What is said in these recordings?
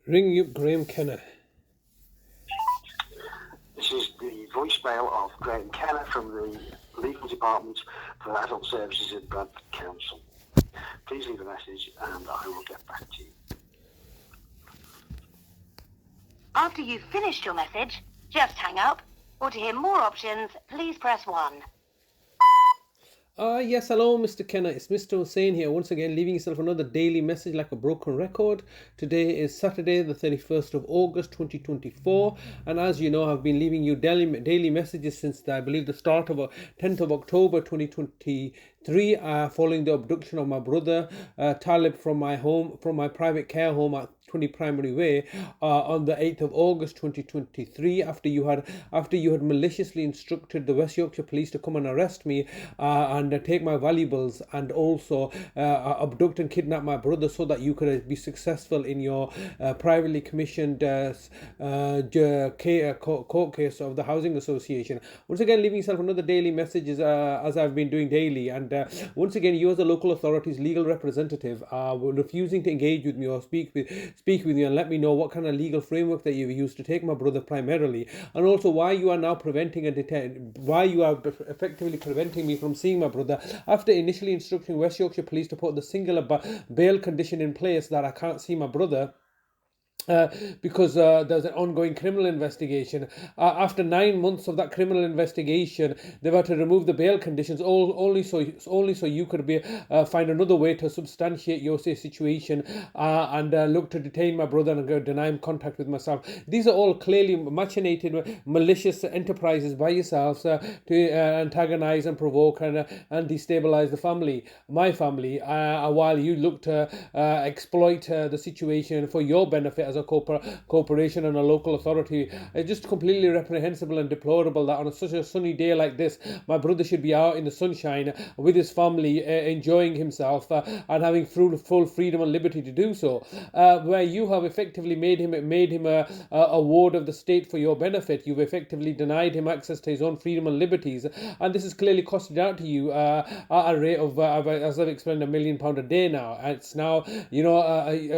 Ring you, Graeme Kenna. This is the voicemail of Graeme Kenna from the Legal Department for Adult Services at Bradford Council. Please leave a message and I will get back to you. After you've finished your message, just hang up. Or to hear more options, please press 1. Yes, hello, Mr. Kenna. It's Mr. Hussain here, once again, leaving yourself another daily message like a broken record. Today is Saturday, the 31st of August, 2024. And as you know, I've been leaving you daily messages since, I believe, the start of 10th of October, 2023, following the abduction of my brother, Talib, from my private care home at 20 Primary Way on the 8th of August 2023, after you had maliciously instructed the West Yorkshire Police to come and arrest me and take my valuables, and also abduct and kidnap my brother so that you could be successful in your privately commissioned court case of the Housing Association. Once again, leaving yourself another daily message as I've been doing daily, and once again, you as a local authority's legal representative were refusing to engage with me or speak with you and let me know what kind of legal framework that you've used to take my brother primarily, and also why you are now why you are effectively preventing me from seeing my brother after initially instructing West Yorkshire Police to put the singular bail condition in place that I can't see my brother. Because there's an ongoing criminal investigation. After 9 months of that criminal investigation, they've had to remove the bail conditions only so you could find another way to substantiate your situation and look to detain my brother and deny him contact with myself. These are all clearly machinated, malicious enterprises by yourselves to antagonize and provoke and destabilize my family, while you look to exploit the situation for your benefit as a corporation and a local authority. It's just completely reprehensible and deplorable that on such a sunny day like this, my brother should be out in the sunshine with his family, enjoying himself and having full freedom and liberty to do so, where you have effectively made him a ward of the state for your benefit. You've effectively denied him access to his own freedom and liberties, and this is clearly costed out to you at a rate of, as I've explained, £1 million a day now. It's now,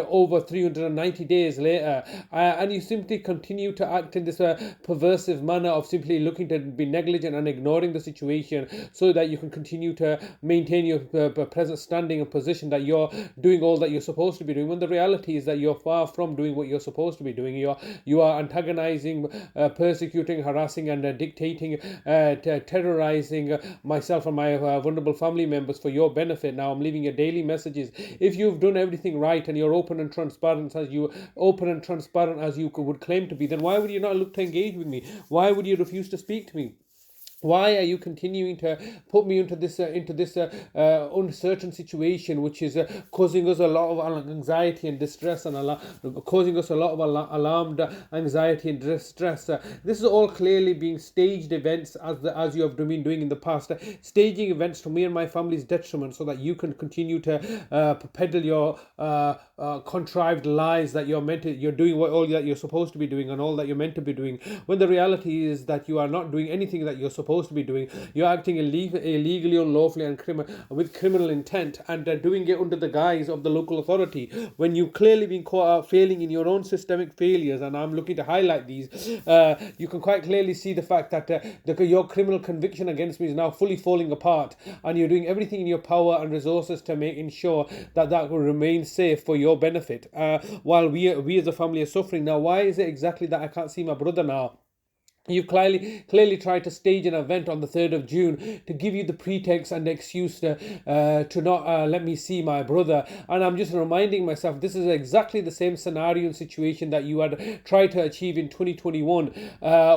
over 390 days later, and you simply continue to act in this perversive manner of simply looking to be negligent and ignoring the situation so that you can continue to maintain your present standing and position that you're doing all that you're supposed to be doing, when the reality is that you're far from doing what you're supposed to be doing. You are antagonizing, persecuting, harassing and dictating, terrorizing myself and my vulnerable family members for your benefit. Now I'm leaving your daily messages. If you've done everything right and you're open and transparent as you would claim to be, then why would you not look to engage with me? Why would you refuse to speak to me? Why are you continuing to put me into this uncertain situation, which is causing us a lot of anxiety and distress, and causing us a lot of alarmed anxiety and distress? This is all clearly being staged events, as you have been doing in the past, staging events to me and my family's detriment, so that you can continue to peddle your contrived lies that you're doing all that you're supposed to be doing and all that you're meant to be doing, when the reality is that you are not doing anything that you're supposed to be doing. You're acting illegally, unlawfully, and with criminal intent, and doing it under the guise of the local authority, when you've clearly been caught out failing in your own systemic failures. And I'm looking to highlight these. You can quite clearly see the fact that your criminal conviction against me is now fully falling apart, and you're doing everything in your power and resources to ensure that will remain safe for your benefit, while we as a family are suffering. Now, why is it exactly that I can't see my brother now? You've clearly tried to stage an event on the 3rd of June to give you the pretext and excuse to not let me see my brother. And I'm just reminding myself, this is exactly the same scenario and situation that you had tried to achieve in 2021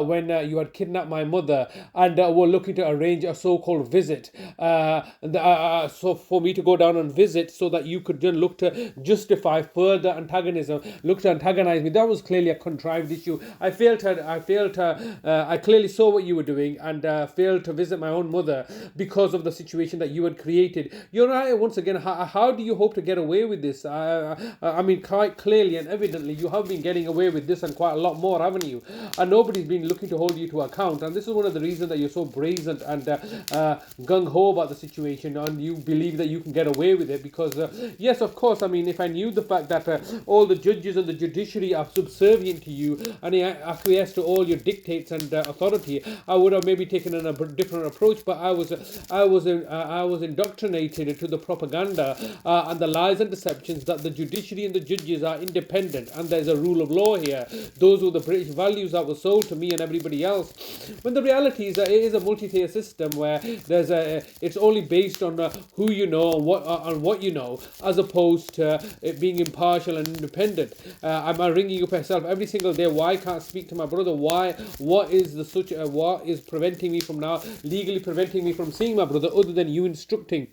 when you had kidnapped my mother and were looking to arrange a so-called visit. So for me to go down and visit so that you could then look to justify further antagonism, look to antagonize me. That was clearly a contrived issue. I failed to I clearly saw what you were doing and failed to visit my own mother because of the situation that you had created. You're right. Once again, how do you hope to get away with this? I mean, quite clearly and evidently, you have been getting away with this and quite a lot more, haven't you? And nobody's been looking to hold you to account. And this is one of the reasons that you're so brazen and gung-ho about the situation, and you believe that you can get away with it because, yes, of course, I mean, if I knew the fact that all the judges and the judiciary are subservient to you and acquiesce to all your dictates and authority, I would have maybe taken a different approach. But I was indoctrinated to the propaganda and the lies and deceptions that the judiciary and the judges are independent and there's a rule of law here. Those were the British values that were sold to me and everybody else. When the reality is that it is a multi-tier system where it's only based on who you know and what you know, as opposed to it being impartial and independent. I'm ringing up myself every single day. Why I can't speak to my brother? What is preventing me from now, legally preventing me from seeing my brother, other than you instructing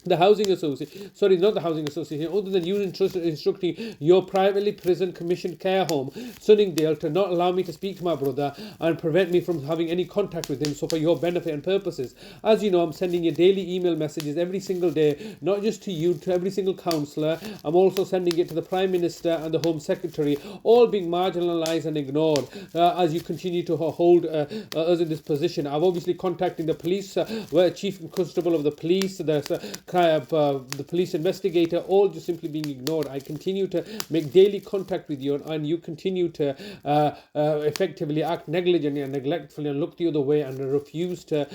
the housing association, sorry, not the housing association, other than you instructing your privately prison commissioned care home, Sunningdale, to not allow me to speak to my brother and prevent me from having any contact with him, so for your benefit and purposes. As you know, I'm sending you daily email messages every single day, not just to you, to every single councillor. I'm also sending it to the Prime Minister and the Home Secretary, all being marginalised and ignored as you continue to hold us in this position. I've obviously contacted the police, Chief Constable of the Police, the police investigator, all just simply being ignored. I continue to make daily contact with you, and you continue to effectively act negligently and neglectfully and look the other way and refuse to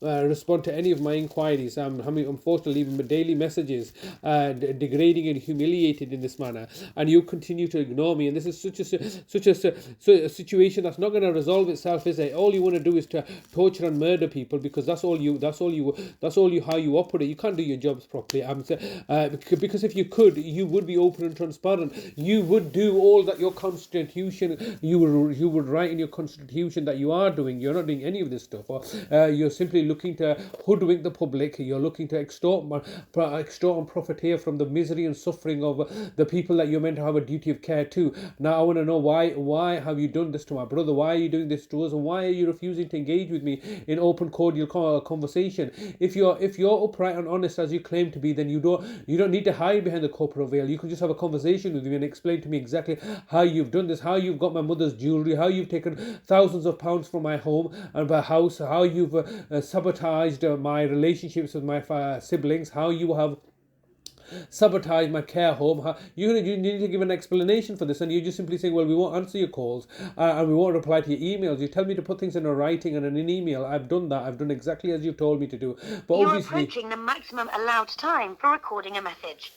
respond to any of my inquiries. I'm forced to leave him daily messages degrading and humiliated in this manner, and you continue to ignore me. And this is such a situation that's not going to resolve itself, is it? All you want to do is to torture and murder people because that's all you how you operate. You can't do your jobs properly. Because if you could, you would be open and transparent. You would do all that your constitution, you would write in your constitution that you are doing. You're not doing any of this stuff. You're simply looking to hoodwink the public. You're looking to extort and profiteer from the misery and suffering of the people that you're meant to have a duty of care to. Now I want to know why have you done this to my brother? Why are you doing this to us? And why are you refusing to engage with me in open, cordial conversation? If you're upright and honest as you claim to be, then you don't need to hide behind the corporate veil. You can just have a conversation with me and explain to me exactly how you've done this, how you've got my mother's jewellery, how you've taken thousands of pounds from my home and my house, how you've sabotaged my relationships with my siblings, how you have sabotage my care home. You need to give an explanation for this, and you're just simply saying, well, we won't answer your calls and we won't reply to your emails. You tell me to put things in a writing and in an email. I've done that. I've done exactly as you've told me to do. But you're obviously approaching the maximum allowed time for recording a message.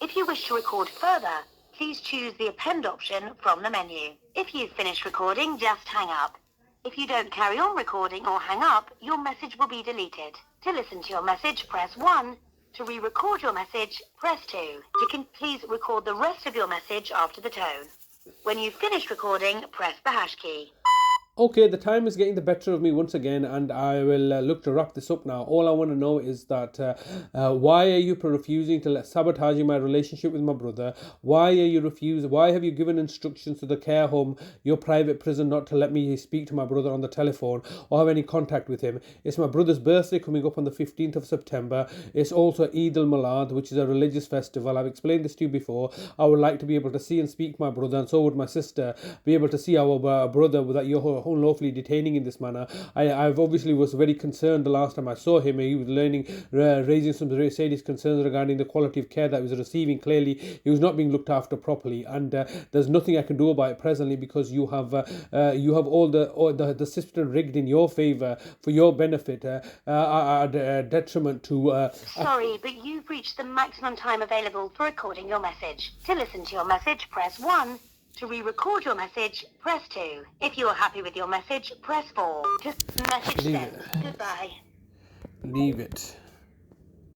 If you wish to record further, please choose the append option from the menu. If you've finished recording, just hang up. If you don't carry on recording or hang up, your message will be deleted. To listen to your message, press 1. To re-record your message, press 2. Please record the rest of your message after the tone. When you've finished recording, press the hash key. Okay, the time is getting the better of me once again, and I will look to wrap this up now. All I want to know is that why are you refusing to sabotaging my relationship with my brother? Why are you refusing? Why have you given instructions to the care home, your private prison, not to let me speak to my brother on the telephone or have any contact with him? It's my brother's birthday coming up on the 15th of September. It's also Eid al-Milad, which is a religious festival. I've explained this to you before. I would like to be able to see and speak to my brother, and so would my sister, be able to see our brother that you're unlawfully detaining in this manner. I've obviously was very concerned the last time I saw him. He was raising some serious concerns regarding the quality of care that he was receiving. Clearly, he was not being looked after properly, and there's nothing I can do about it presently because you have all the system rigged in your favour for your benefit, detriment to. Sorry, but you've reached the maximum time available for recording your message. To listen to your message, press 1. To re-record your message, press 2. If you are happy with your message, press 4. To message sent. Goodbye. Leave it.